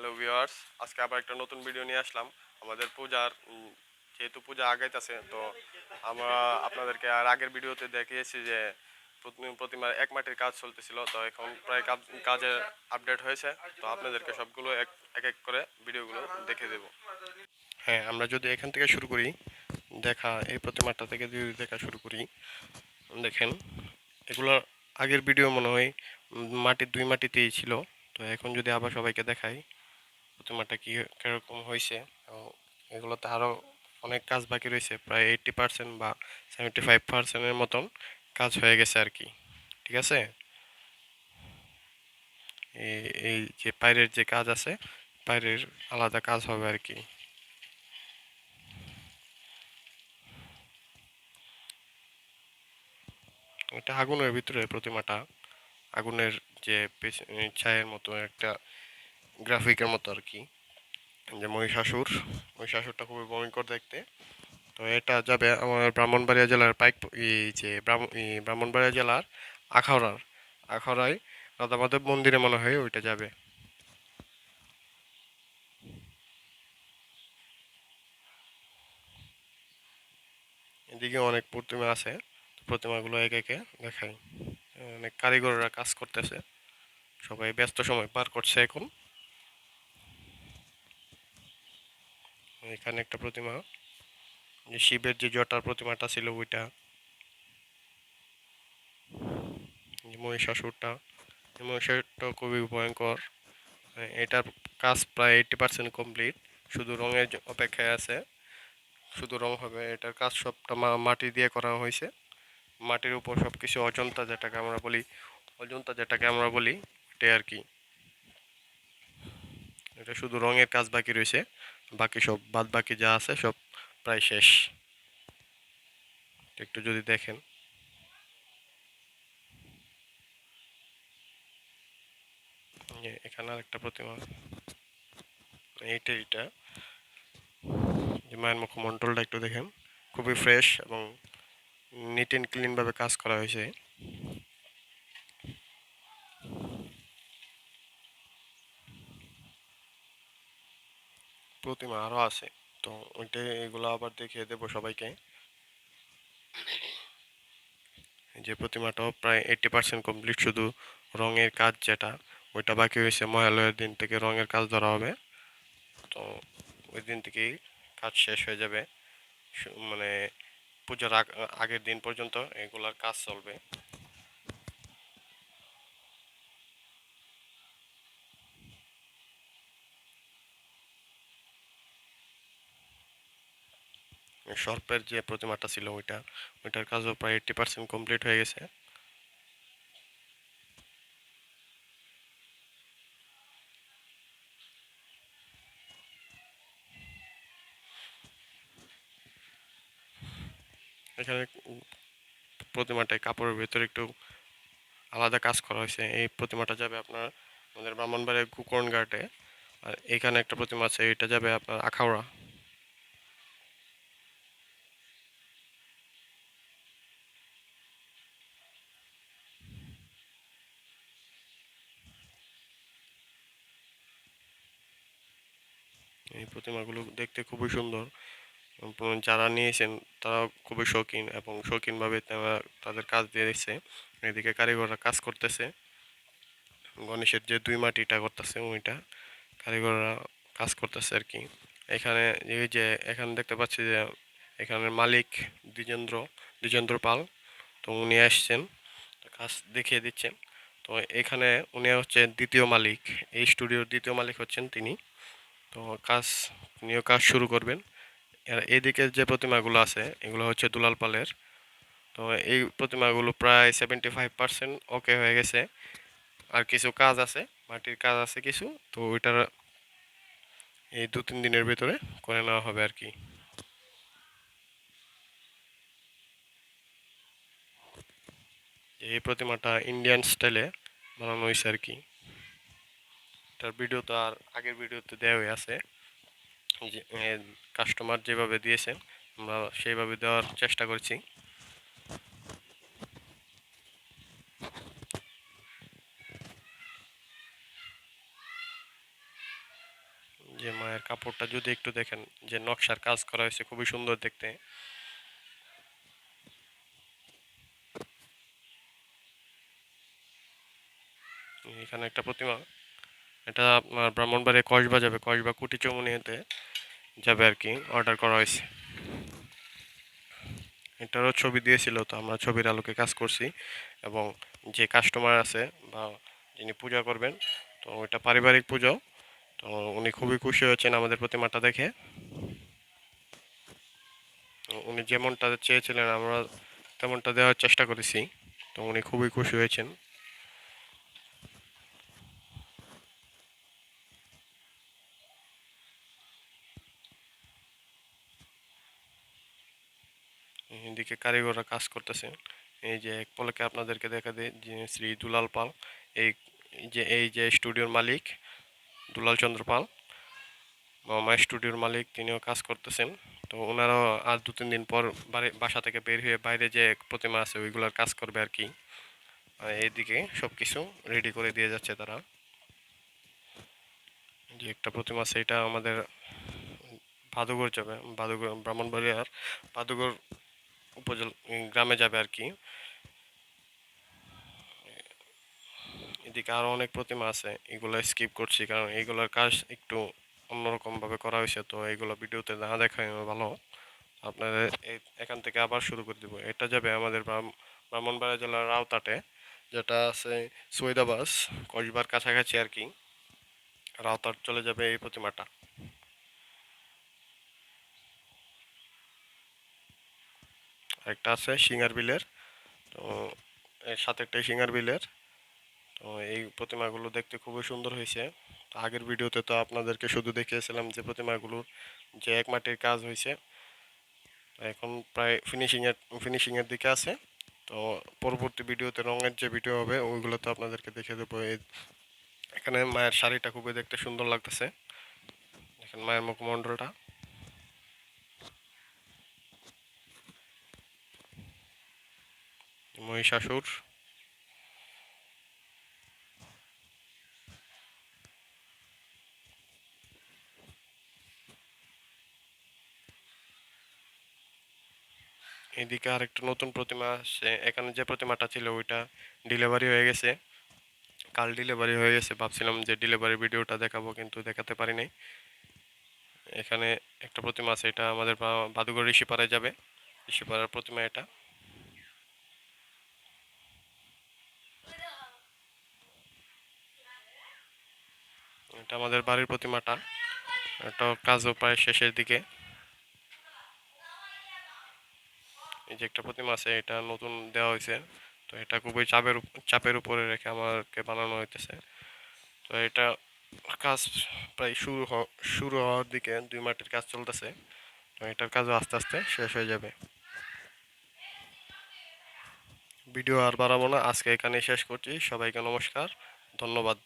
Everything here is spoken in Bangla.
হ্যালো ভিউয়ার্স, আজকে আবার একটা নতুন ভিডিও নিয়ে আসলাম। আমাদের পূজার যেহেতু পূজা আগাইতেছে, তো আমরা আপনাদেরকে আর আগের ভিডিওতে দেখিয়েছি যে প্রতিমার এক মাটির কাজ চলতেছিল। তো এখন প্রায় কাজের আপডেট হয়েছে। তো আপনাদেরকে সবগুলো এক এক এক করে ভিডিওগুলো দেখে দেব। হ্যাঁ, আমরা যদি এখান থেকে শুরু করি, এই প্রতিমাটা থেকে যদি দেখা শুরু করি, দেখেন এগুলো আগের ভিডিও মনে হয় মাটির দুই মাটিতেই ছিল। তো এখন যদি আবার সবাইকে দেখাই প্রতিমাটা কিরকম হয়েছে, এগুলোতে আরও অনেক কাজ বাকি রয়েছে। প্রায় 80% বা 75%-এর মতন কাজ হয়ে গেছে আর কি। ঠিক আছে, এই যে বাইরের যে কাজ আছে, বাইরের আলাদা কাজ হবে আর কি। এটা আগুনের ভিতরে প্রতিমাটা, আগুনের যে ছায়ের মতো একটা গ্রাফিকের মতো আর কি, যে মহিষাসুরটা খুবই ভয়ঙ্কর দেখতে। তো এটা যাবে আমার ব্রাহ্মণবাড়িয়া জেলার ব্রাহ্মণবাড়িয়া জেলার আখাউড়ায় রাধামাধব মন্দিরে মনে হয় ওইটা যাবে। এদিকে অনেক প্রতিমা আছে, প্রতিমাগুলো একে একে দেখাই। অনেক কারিগররা কাজ করতেছে, সবাই ব্যস্ত সময় পার করছে এখন। এখানে একটা প্রতিমা, যে শিবের যে জটার প্রতিমাটা ছিল ওইটা, যে মহিষাসুরটা খুবই ভয়ঙ্কর। এটার কাজ প্রায় 80% কমপ্লিট, শুধু রঙের অপেক্ষায় আছে। শুধু রং হবে, এটার কাজ সবটা মাটি দিয়ে করা হয়েছে। মাটির উপর সব কিছু অজন্তা যেটাকে আমরা বলি এটাই আর কি। এটা শুধু রঙের কাজ বাকি রয়েছে, বাকি সব বাদ বাকি যা আছে সব প্রায় শেষ। একটু যদি দেখেন, এখানে আর একটা প্রতিমা, এইটা যে মায়ের মুখমণ্ডলটা একটু দেখেন, খুবই ফ্রেশ এবং নিট অ্যান্ড ক্লিন ভাবে কাজ করা হয়েছে। প্রতিমা আরো আছে, তো এগুলো আবার দেখিয়ে দেবো সবাইকে। যে প্রতিমাটাও প্রায় 80% কমপ্লিট, শুধু রঙের কাজ যেটা ওইটা বাকি হয়েছে। মহালয়ের দিন থেকে রঙের কাজ ধরা হবে, তো ওই দিন থেকেই কাজ শেষ হয়ে যাবে। মানে পূজার আগের দিন পর্যন্ত এগুলার কাজ চলবে। সর্পের যে প্রতিমাটা ছিল ওইটার কাজও প্রায় 80% কমপ্লিট হয়ে গেছে। এখানে প্রতিমাটায় কাপড়ের ভেতরে একটু আলাদা কাজ করা হয়েছে। এই প্রতিমাটা যাবে আপনার আমাদের ব্রাহ্মণবাড়িয়ার গোকর্ণ ঘাটে। আর এখানে একটা প্রতিমা আছে, এটা যাবে আপনার আখাউড়া। এই প্রতিমাগুলো দেখতে খুবই সুন্দর, এবং যারা নিয়েছেন তারা খুবই শৌখিন এবং শৌখিনভাবে তারা তাদের কাজ দিয়ে দিচ্ছে। এদিকে কারিগররা কাজ করতেছে, গণেশের যে দুই মাটিটা করতেছে ওইটা কারিগররা কাজ করতেছে আর কি। এখানে এই যে এখানে দেখতে পাচ্ছি যে এখানের মালিক দ্বিজেন্দ্র দ্বিজেন্দ্র পাল, তো উনি আসছেন, তো কাজ দেখিয়ে দিচ্ছেন। তো এখানে উনি হচ্ছে দ্বিতীয় মালিক, এই স্টুডিওর দ্বিতীয় মালিক হচ্ছেন তিনি। তো উনিও কাজ শুরু করবেন। আর এদিকে যে প্রতিমাগুলো আছে এগুলো হচ্ছে দুলাল পালের। তো এই প্রতিমাগুলো প্রায় 75% ওকে হয়ে গেছে। আর কিছু কাজ আছে, মাটির কাজ আছে কিছু, তো ওইটার এই 2-3 দিনের ভিতরে করে নেওয়া হবে আর কি। এই প্রতিমাটা ইন্ডিয়ান স্টাইলে বানানো হয়েছে আর কি। তার ভিডিও তো আর আগের ভিডিওতে দেওয়া আছে, যে কাস্টমার যেভাবে দিয়েছেন আমরা সেইভাবে দেওয়ার চেষ্টা করছি। যে মায়ের কাপড়টা যদি একটু দেখেন, যে নকশার কাজ করা হয়েছে, খুবই সুন্দর দেখতে। এখানে একটা প্রতিমা, এটা আপনার ব্রাহ্মণবাড়িয়া কসবা যাবে, কসবা কুটি চৌমুহনীতে যাবে আর কি, অর্ডার করা হয়েছে। এটারও ছবি দিয়েছিল, তো আমরা ছবির আলোকে কাজ করছি। এবং যে কাস্টমার আছে বা যিনি পূজা করবেন, তো এটা পারিবারিক পুজো, তো উনি খুবই খুশি হয়েছেন আমাদের প্রতিমাটা দেখে। তো উনি যেমনটা চেয়েছিলেন আমরা তেমনটা দেওয়ার চেষ্টা করেছি, তো উনি খুবই খুশি হয়েছেন। এদিকে কারিগররা কাজ করতেছে। এই যে এক পলকে আপনাদেরকে দেখা দেয় যে শ্রী দুলাল পাল, এই এই যে স্টুডিওর মালিক দুলাল চন্দ্র পাল, মামা স্টুডিওর মালিক, তিনিও কাজ করতেছেন। তো ওনারাও আর 2-3 দিন পর বাসা থেকে বের হয়ে বাইরে যে প্রতিমা আছে ওইগুলোর কাজ করবে আর কি। আর এইদিকে সব কিছু রেডি করে দিয়ে যাচ্ছে তারা। যে একটা প্রতিমা আছে, এটা আমাদের ভাদুগর যাবে, ভাদুগর ব্রাহ্মণবাড়িয়ার ভাদুগর উপজেলা গ্রামে যাবে আর কি। এদিকে আরো অনেক প্রতিমা আছে, এগুলো স্কিপ করছি কারণ এইগুলোর কাজ একটু অন্যরকম ভাবে করা হয়েছে, তো এইগুলো ভিডিওতে না দেখাই ভালো। আপনাদের এখান থেকে আবার শুরু করে দিব। এটা যাবে আমাদের ব্রাহ্মণবাড়িয়া জেলার রাউতাটে, যেটা আছে সৈদাবাস কসবার কাছাকাছি আর কি। রাউতাট চলে যাবে এই প্রতিমাটা। একটা আছে সিঙ্গার বিলের, তো এর সাথে একটা সিঙ্গার বিলের। তো এই প্রতিমাগুলো দেখতে খুবই সুন্দর হয়েছে। তো আগের ভিডিওতে তো আপনাদেরকে শুধু দেখিয়েছিলাম যে প্রতিমাগুলোর যে এক মাটির কাজ হয়েছে, এখন প্রায় ফিনিশিংয়ের দিকে আছে। তো পরবর্তী ভিডিওতে রঙের যে ভিডিও হবে ওইগুলো তো আপনাদেরকে দেখে দেবো। এখানে মায়ের শাড়িটা খুবই দেখতে সুন্দর লাগতেছে, দেখেন মায়ের মুখমণ্ডলটা। মহিষাসুর। এদিকে আরেকটা নতুন প্রতিমা আসছে, এখানে যে প্রতিমাটা ছিল ওইটা ডেলিভারি হয়ে গেছে, কাল ডেলিভারি হয়ে গেছে। ভাবছিলাম যে ডেলিভারি ভিডিওটা দেখাবো, কিন্তু দেখাতে পারি নাই। এখানে একটা প্রতিমা আছে, এটা আমাদের বাদুগর ঋষিপাড়ায় যাবে, ঋষিপাড়ার প্রতিমা এটা। এটা আমাদের বাড়ির প্রতিমাটা, এটা কাজও প্রায় শেষের দিকে। এই যে একটা প্রতিমা আছে, এটা নতুন দেওয়া হয়েছে, তো এটা খুবই চাপের উপরে রেখে আমাকে বানানো হইতেছে। তো এটা কাজ প্রায় শুরু হওয়ার দিকে, 2 মাটির কাজ চলতেছে। তো এটার কাজও আস্তে আস্তে শেষ হয়ে যাবে। ভিডিও আর বাড়াবো না, আজকে এখানেই শেষ করছি। সবাইকে নমস্কার, ধন্যবাদ।